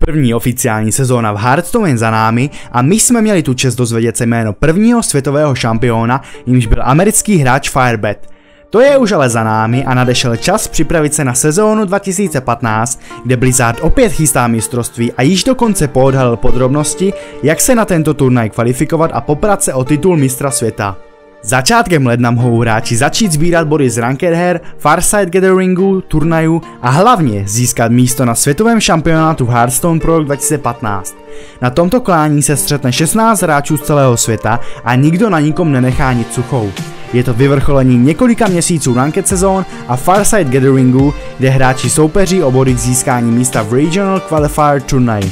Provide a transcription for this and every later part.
První oficiální sezóna v Hearthstone je za námi a my jsme měli tu čest dozvědět se jméno prvního světového šampiona, jimž byl americký hráč Firebet. To je už ale za námi a nadešel čas připravit se na sezónu 2015, kde Blizzard opět chystá mistrovství a již dokonce poodhalil podrobnosti, jak se na tento turnaj kvalifikovat a poprat se o titul mistra světa. Začátkem ledna mohou hráči začít sbírat body z ranked her, Farside Gatheringu, turnajů a hlavně získat místo na světovém šampionátu v Hearthstone pro rok 2015. Na tomto klání se střetne 16 hráčů z celého světa a nikdo na nikom nenechá nic suchou. Je to vyvrcholení několika měsíců ranked sezón a Farside Gatheringu, kde hráči soupeří o body k získání místa v Regional Qualifier turnaji.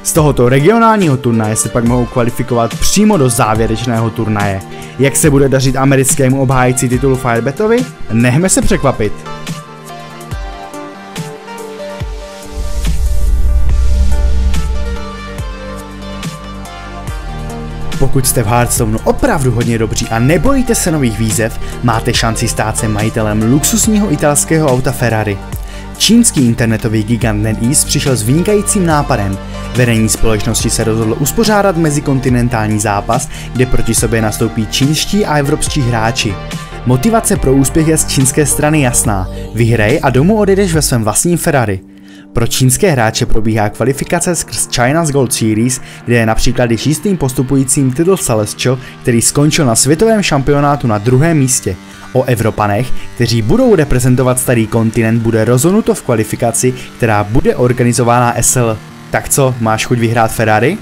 Z tohoto regionálního turnaje se pak mohou kvalifikovat přímo do závěrečného turnaje. Jak se bude dařit americkému obhájci titulu Firebetovi? Nechme se překvapit. Pokud jste v Hearthstoneu opravdu hodně dobří a nebojíte se nových výzev, máte šanci stát se majitelem luxusního italského auta Ferrari. Čínský internetový gigant NetEase přišel s vynikajícím nápadem. Vedení společnosti se rozhodlo uspořádat mezikontinentální zápas, kde proti sobě nastoupí čínští a evropští hráči. Motivace pro úspěch je z čínské strany jasná. Vyhrej a domů odejdeš ve svém vlastním Ferrari. Pro čínské hráče probíhá kvalifikace skrz China's Gold Series, kde je například již jistým postupujícím titul Celestial, který skončil na světovém šampionátu na 2. místě. O Evropanech, kteří budou reprezentovat starý kontinent, bude rozhodnuto v kvalifikaci, která bude organizována SL. Tak co, máš chuť vyhrát Ferrari?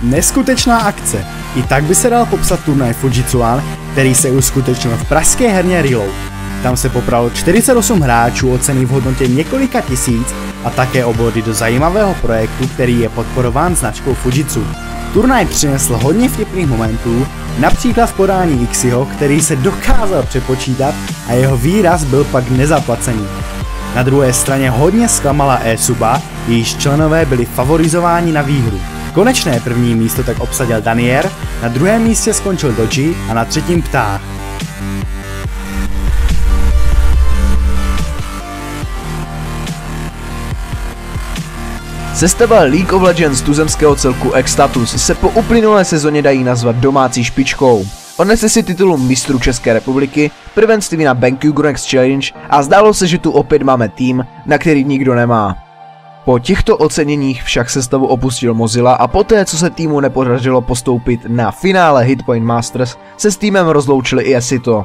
Neskutečná akce. I tak by se dal popsat turnaj Fujitsuan, který se uskutečnil v pražské herně Reload. Tam se popralo 48 hráčů o ceny v hodnotě několika tisíc a také o body do zajímavého projektu, který je podporován značkou Fujitsu. Turnaj přinesl hodně vtipných momentů, například v podání Ixiho, který se dokázal přepočítat a jeho výraz byl pak nezaplacený. Na druhé straně hodně zklamala eSuba, jejíž členové byli favorizováni na výhru. Konečné první místo tak obsadil Danier, na druhém místě skončil Doji a na třetím Ptách. Sestava League of Legends tuzemského celku X-Status se po uplynulé sezóně dají nazvat domácí špičkou. Odnesli si titul mistrů České republiky, prvenství na BenQ Next Challenge a zdálo se, že tu opět máme tým, na který nikdo nemá. Po těchto oceněních však sestavu opustil Mozilla a poté, co se týmu nepodařilo postoupit na finále Hitpoint Masters, se s týmem rozloučili i Esito.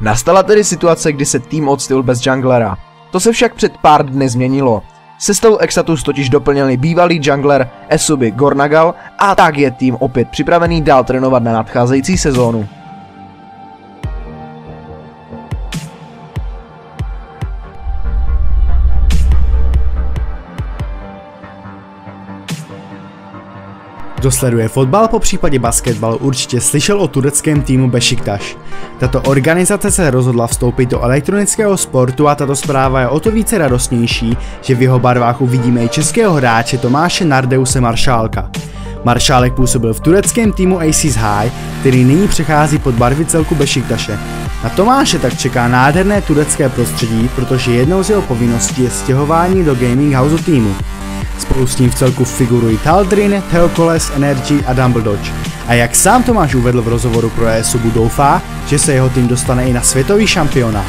Nastala tedy situace, kdy se tým odstil bez junglera. To se však před pár dny změnilo. Sestavu X-Status totiž doplnili bývalý jungler eSuby Gornagal a tak je tým opět připravený dál trénovat na nadcházející sezónu. Kdo sleduje fotbal, po případě basketbal, určitě slyšel o tureckém týmu Beşiktaş. Tato organizace se rozhodla vstoupit do elektronického sportu a tato zpráva je o to více radostnější, že v jeho barvách uvidíme i českého hráče Tomáše Nardeuse Maršálka. Maršálek působil v tureckém týmu Aces High, který nyní přechází pod barvy celku Beşiktaše. Na Tomáše tak čeká nádherné turecké prostředí, protože jednou z jeho povinností je stěhování do gaming house týmu. Spolu s ním v celku figurují Taldrin, Theokoles, Energy a Dumbledore. A jak sám Tomáš uvedl v rozhovoru pro eSubu, doufá, že se jeho tým dostane i na světový šampionát.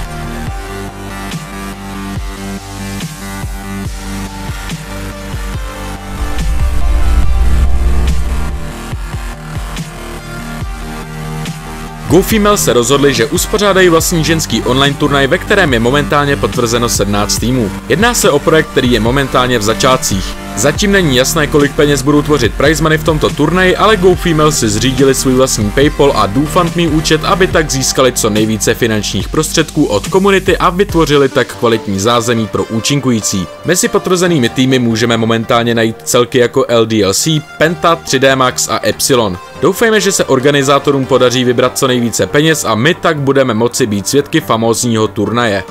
GoFemale se rozhodli, že uspořádají vlastní ženský online turnaj, ve kterém je momentálně potvrzeno 17 týmů. Jedná se o projekt, který je momentálně v začátcích. Zatím není jasné, kolik peněz budou tvořit prize money v tomto turnaji, ale GoFemale si zřídili svůj vlastní PayPal a DoFundMe účet, aby tak získali co nejvíce finančních prostředků od komunity a vytvořili tak kvalitní zázemí pro účinkující. Mezi potvrzenými týmy můžeme momentálně najít celky jako LDLC, Penta, 3D Max a Epsilon. Doufejme, že se organizátorům podaří vybrat co nejvíce peněz a my tak budeme moci být svědky famózního turnaje.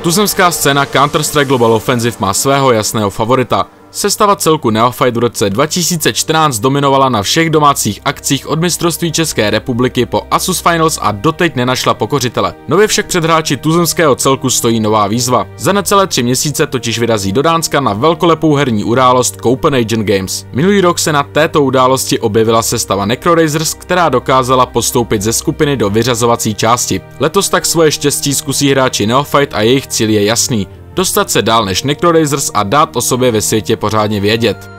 Tuzemská scéna Counter-Strike Global Offensive má svého jasného favorita. Sestava celku Neophyte v roce 2014 dominovala na všech domácích akcích od mistrovství České republiky po Asus Finals a doteď nenašla pokořitele. Nově však před hráči tuzemského celku stojí nová výzva. Za necelé 3 měsíce totiž vyrazí do Dánska na velkolepou herní událost Copenhagen Games. Minulý rok se na této události objevila sestava Necrorasers, která dokázala postoupit ze skupiny do vyřazovací části. Letos tak svoje štěstí zkusí hráči Neophyte a jejich cíl je jasný. Dostat se dál než Necrorasers a dát o sobě ve světě pořádně vědět.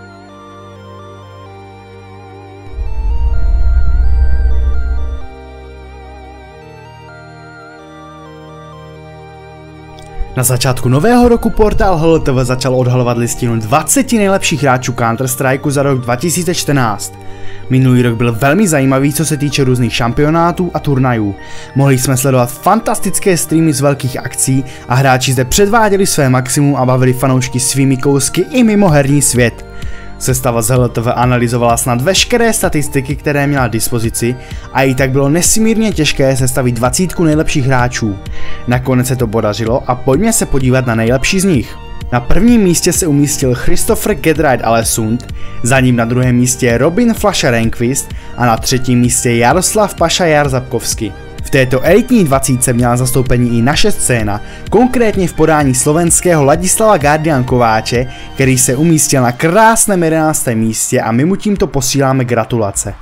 Na začátku nového roku portál HLTV začal odhalovat listinu 20 nejlepších hráčů Counter-Strike za rok 2014. Minulý rok byl velmi zajímavý, co se týče různých šampionátů a turnajů. Mohli jsme sledovat fantastické streamy z velkých akcí a hráči zde předváděli své maximum a bavili fanoušky svými kousky i mimo herní svět. Sestava z HLTV analyzovala snad veškeré statistiky, které měla k dispozici, a i tak bylo nesmírně těžké sestavit 20 nejlepších hráčů. Nakonec se to podařilo a pojďme se podívat na nejlepší z nich. Na prvním místě se umístil Christopher Getright Alesund, za ním na druhém místě je Robin Flasha Rehnquist a na třetím místě Jaroslav Paša Jarzabkovsky. V této elitní 20 měla zastoupení i naše scéna, konkrétně v podání slovenského Ladislava Guardian Kováče, který se umístil na krásném 11. místě a my mu tímto posíláme gratulace.